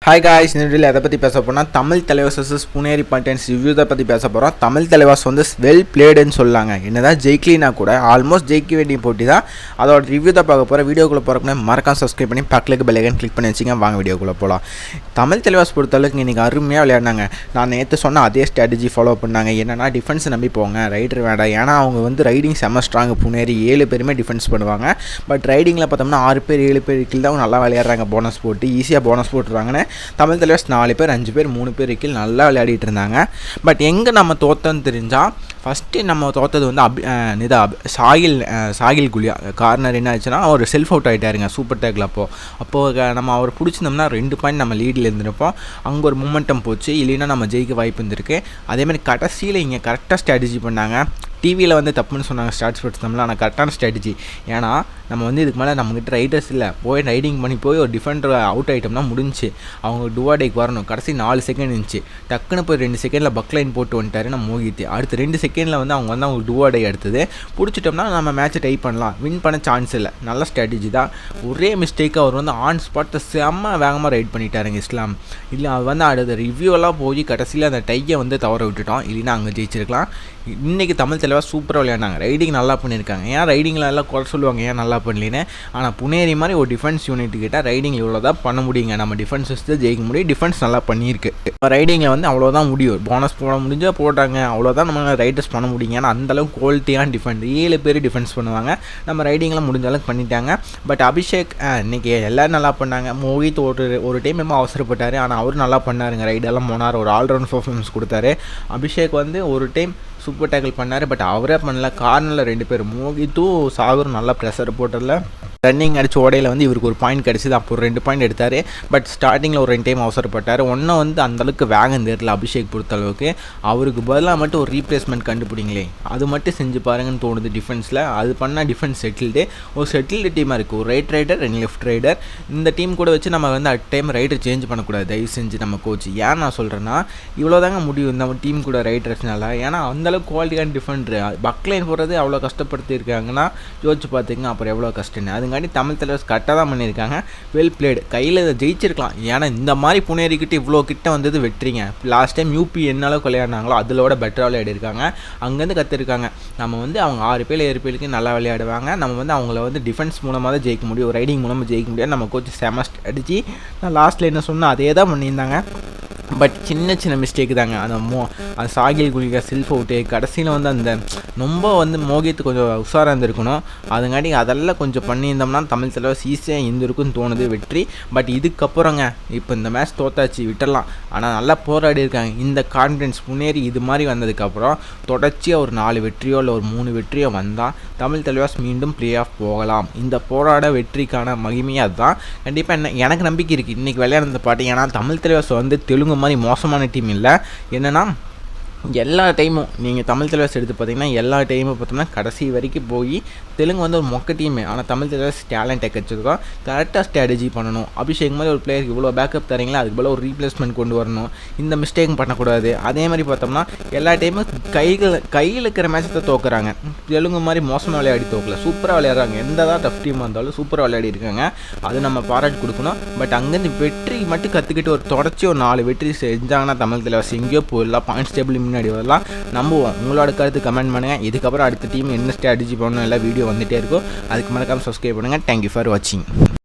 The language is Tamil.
ஹாய் காய்ஸ், இந்த வீடியோவில் எதை பற்றி பேச போனால் தமிழ் தலைவாஸ் vs புனேரி பாயிண்டன்ஸ் ரிவ்யூ தான் பற்றி பேச போகிறோம். தமிழ் தலைவாஸ் வந்து வெல் பிளேடுன்னு சொல்லாங்க. என்னதான் ஜெயிக்கலினா கூட ஆல்மோஸ்ட் ஜெயிக்க வேண்டிய போட்டி தான். அதோட ரிவ்யூ தான் பார்க்க போகிறேன். வீடியோக்குள்ளே போகிறப்ப மறக்காம சப்ஸ்கிரைப் பண்ணி பக்கத்துக்கு பெல் ஐகான் கிளிக் பண்ணி வச்சுங்க. வாங்க வீடியோக்குள்ளே போகலாம். தமிழ் தலைவாஸ் பொறுத்தளவுக்கு இன்றைக்கி அருமையாக விளையாடினாங்க. நான் நேற்று சொன்ன அதே ஸ்ட்ராட்டஜி ஃபாலோ பண்ணாங்க. என்னென்னா டிஃபென்ஸ் நம்பி போங்க, ரைடர் வேண்டாம். ஏன்னா அவங்க வந்து ரைடிங் செம்ம ஸ்ட்ராங். புனேரி 7 பேருமே டிஃபென்ஸ் பண்ணுவாங்க. பட் ரைடிங்கில் பார்த்தோம்னா 6 பேர் 7 பேர் கீழ் தான் நல்லா விளையாடுறாங்க. போனஸ் போட்டு ஈஸியாக போனஸ் போட்டுருவாங்கன்னு தமிழ் தலைவாஸ் 4 பேர் 5 பேர் 3 பேர் கீழ் நல்லா விளையாடிட்டு இருந்தாங்க. பட் எங்கே நம்ம தோத்தோன்னு தெரிஞ்சால் ஃபஸ்ட்டு நம்ம தோற்றது வந்து சாகில் குலியா கார்னர் என்ன ஆச்சுன்னா ஒரு செல்ஃப் அவுட் ஆகிட்டாருங்க சூப்பர் டேக்கில். அப்போது நம்ம அவர் பிடிச்சிருந்தோம்னா 2 பாயிண்ட் நம்ம லீடில் இருந்திருப்போம். அங்கே ஒரு மூமெண்டம் போச்சு, இல்லைன்னா நம்ம ஜெயிக்க வாய்ப்பு இருந்திருக்கு. அதேமாதிரி கடைசியில் இங்கே கரெக்டாக ஸ்ட்ராட்டஜி பண்ணாங்க. டிவியில் வந்து தப்புன்னு சொன்னாங்க ஸ்டார்ட்ஸ் படுத்தோம்ல, ஆனால் கரெக்டான ஸ்ட்ராட்டஜி. ஏன்னா நம்ம வந்து இதுக்கு மேலே நம்மக்கிட்ட ரைடர்ஸ் இல்லை, போய் ரைடிங் பண்ணி போய் ஒரு டிஃபெண்டர் அவுட் ஆகிட்டோம்னா முடிஞ்சு. அவங்க டுவாடேக்கு வரணும். கடைசி 4 செகண்ட் இருந்துச்சு. டக்குன்னு போய் 2 செகண்டில் பக்லைன் போட்டு வந்துட்டாரு நம்ம மோகித்து. அடுத்து 2 செகண்டில் வந்து அவங்க டுவாடே எடுத்தது பிடிச்சிட்டோம்னா நம்ம மேட்ச்சை டை பண்ணலாம். வின் பண்ண சான்ஸ் இல்லை. நல்ல ஸ்ட்ராட்டஜி தான். ஒரே மிஸ்டேக்காக அவர் வந்து ஆன் ஸ்பாட்டை செம்ம வேகமாக ரைட் பண்ணிட்டாருங்க இஸ்லாம். இல்லை அது வந்து அடுத்த ரிவ்யூவெல்லாம் போய் கடைசியில் அந்த டையை வந்து தவற விட்டுட்டோம். இல்லைன்னா அங்கே ஜெயிச்சிருக்கலாம். இன்றைக்கி தமிழ் தலைவாஸ் சூப்பராக விளையாண்டாங்க. ரைடிங் நல்லா பண்ணியிருக்காங்க. ஏன் ரைடிங்கில் எல்லாம் குறை சொல்லுவாங்க, ஏன் நல்லா பண்ணலின்னு. ஆனால் புனேரி மாதிரி ஒரு டிஃபென்ஸ் யூனிட் கிட்ட ரைடிங் இவ்வளோ தான் பண்ண முடியுங்க. நம்ம டிஃபென்ஸ் வச்சு ஜெயிக்க முடியும். டிஃபென்ஸ் நல்லா பண்ணியிருக்கு. ரைடிங்கில் வந்து அவ்வளோதான் முடியும். போனஸ் போட முடிஞ்சால் போட்டாங்க, அவ்வளோதான் நம்ம ரைடர்ஸ் பண்ண முடியுங்க. ஏன்னா அந்தளவுக்கு குவாலிட்டியான டிஃபெண்ட் 7 பேர் டிஃபென்ஸ் பண்ணுவாங்க. நம்ம ரைடிங்கில் முடிஞ்ச அளவுக்கு பண்ணிட்டாங்க. பட் அபிஷேக் இன்றைக்கி எல்லோரும் நல்லா பண்ணாங்க. மோகித் ஒரு டைம் ரொம்ப அவசரப்பட்டார், ஆனால் அவரும் நல்லா பண்ணாருங்க. ரைடெல்லாம் போனார், ஒரு ஆல்ரவுண்ட் பர்ஃபார்மன்ஸ் கொடுத்தாரு. அபிஷேக் வந்து ஒரு டைம் சூப்பர் டேக்கிள் பண்ணார், பட் அவரே பண்ணல. கார்னரில் 2 பேர் மோகித்தும் சாகரும் நல்லா ப்ரெஷர் போட்டதில் ரன்னிங் அடிச்ச ஓடையில் வந்து இவருக்கு ஒரு பாயிண்ட் கிடச்சிது. அப்போ 2 பாயிண்ட் எடுத்தார். பட் ஸ்டார்டிங்கில் ஒரு 2 டைம் அவசரப்பட்டார். ஒன்றும் வந்து அந்தளவுக்கு வேகம் தெரியல அபிஷேக் பொறுத்தளவுக்கு. அவருக்கு பதிலாக மட்டும் ஒரு ரீப்ளேஸ்மெண்ட் கண்டுபிடிங்களே, அது மட்டும் செஞ்சு பாருங்கன்னு தோணுது டிஃபென்ஸில். அது பண்ணால் டிஃபென்ஸ் செட்டில்டு. ஒரு செட்டில்டு டீமாக இருக்குது. ஒரு ரைட் ரைடர் 2 லெஃப்ட் ரைடர். இந்த டீம் கூட வச்சு நம்ம வந்து அட் டைம் ரைடர் சேஞ்ச் பண்ணக்கூடாது தயவு செஞ்சு நம்ம கோச். ஏன் நான் சொல்கிறேன்னா இவ்வளோ தாங்க முடியும் இந்த டீம் கூட ரைடர்ஸ்னால. ஏன்னா அந்தளவுக்கு குவாலிட்டியான டிஃபெண்டர். பக்லைன் போடுறது அவ்வளோ கஷ்டப்படுத்தியிருக்காங்கன்னா யோசிச்சு பார்த்துங்க அப்புறம் எவ்வளோ கஷ்டன்னு. அதுங்காட்டி தமிழ் தலைவாஸ் கரெக்டாக தான் பண்ணியிருக்காங்க. Well blade. கையில் ஜெயிச்சிருக்கலாம். ஏன்னா இந்த மாதிரி புனேரிக்கிட்ட இவ்வளோ கிட்ட வந்தது வெற்றிங்க. லாஸ்ட் டைம் யூபி என்ன அளவுக்கு விளையாடினாங்களோ அதிலோட பெட்டராக விளையாடிருக்காங்க. அங்கேருந்து கற்றுருக்காங்க. நம்ம வந்து அவங்க 6 பேர் 7 பேருக்கு நல்லா விளையாடுவாங்க. நம்ம வந்து அவங்கள வந்து டிஃபென்ஸ் மூலமாக தான் ஜெயிக்க முடியும், ரைடிங் மூலமாக ஜெயிக்க முடியாது. நம்ம கோச் செம ஸ்ட்ராட்டஜி. நான் லாஸ்ட்டில் என்ன சொன்னால் அதே தான் பண்ணியிருந்தாங்க. பட் சின்ன மிஸ்டேக் தாங்க. அந்த சாகில் குலிகா செல்ஃப் அவுட்டு. கடைசியில் வந்து அந்த ரொம்ப வந்து மோகித்து கொஞ்சம் உஷாராக இருந்திருக்கணும். அதுங்காட்டி அதெல்லாம் கொஞ்சம் பண்ணியிருந்தோம்னா தமிழ் தலைவாஸ் ஈஸியாக இருந்திருக்குன்னு தோணுது வெற்றி. பட் இதுக்கப்புறங்க இப்போ இந்த மேட்ச் தோத்தாச்சு விட்டுடலாம். ஆனால் நல்லா போராடி இருக்காங்க. இந்த கான்ஃபிடன்ஸ் புனேரி இது மாதிரி வந்ததுக்கப்புறம் தொடர்ச்சியாக ஒரு 4 வெற்றியோ இல்லை ஒரு 3 வெற்றியோ வந்தால் தமிழ் தலைவாஸ் மீண்டும் ப்ளே ஆஃப் போகலாம். இந்த போராட வெற்றிக்கான மகிமையாக அதுதான். கண்டிப்பாக எனக்கு நம்பிக்கை இருக்குது இன்றைக்கி விளையாடுற பாட்டு. ஏன்னா தமிழ் தலைவாஸ் வந்து தெலுங்கு மாதிரி மோசமான டீம் இல்லை. என்னென்னா எல்லா டைமும் நீங்கள் தமிழ் தலைவாஸ் எடுத்து பார்த்தீங்கன்னா எல்லா டைமும் பார்த்தோம்னா கடைசி வரைக்கும் போய் தெலுங்கு வந்து ஒரு மொக்க டீமு. ஆனால் தமிழ் தலைவாஸ் டேலண்ட்டை வச்சுருக்கோம். கரெக்டாக ஸ்ட்ராட்டஜி பண்ணணும். அபிஷேக் மாதிரி ஒரு பிளேயருக்கு இவ்வளோ பேக்கப் தரீங்களா, அதுக்கு போல் ஒரு ரீப்ளேஸ்மெண்ட் கொண்டு வரணும். இந்த மிஸ்டேக்கும் பண்ணக்கூடாது. அதே மாதிரி பார்த்தோம்னா எல்லா டைமும் கையில் இருக்கிற மேட்சை தான் தோக்குறாங்க. தெலுங்கு மாதிரி மோசமாக விளையாடி தோக்கல, சூப்பராக விளையாடுறாங்க. எந்த தான் டஃப் டீமாக இருந்தாலும் சூப்பராக விளையாடி இருக்காங்க. அது நம்ம பாராட்டு கொடுக்கணும். பட் அங்கேருந்து வெற்றி மட்டும் கற்றுக்கிட்டு ஒரு தொடர்ச்சி ஒரு 4 வெற்றி செஞ்சாங்கன்னா தமிழ் தலைவாஸ் எங்கேயோ போயிடலாம். பாயிண்ட்ஸ் டேபிள் முன்னாடி வரலாம். நம்புவோம். உங்களோட கருத்து கமெண்ட் பண்ணுங்கள். இதுக்கப்புறம் அடுத்த டீம் என்ன ஸ்ட்ராட்டஜி பண்ணணும் எல்லாம் வீடியோ வந்துகிட்டே இருக்கும். அதுக்கு மறக்காமல் சப்ஸ்கிரைப் பண்ணுங்கள். தேங்க்யூ ஃபார் வாட்சிங்.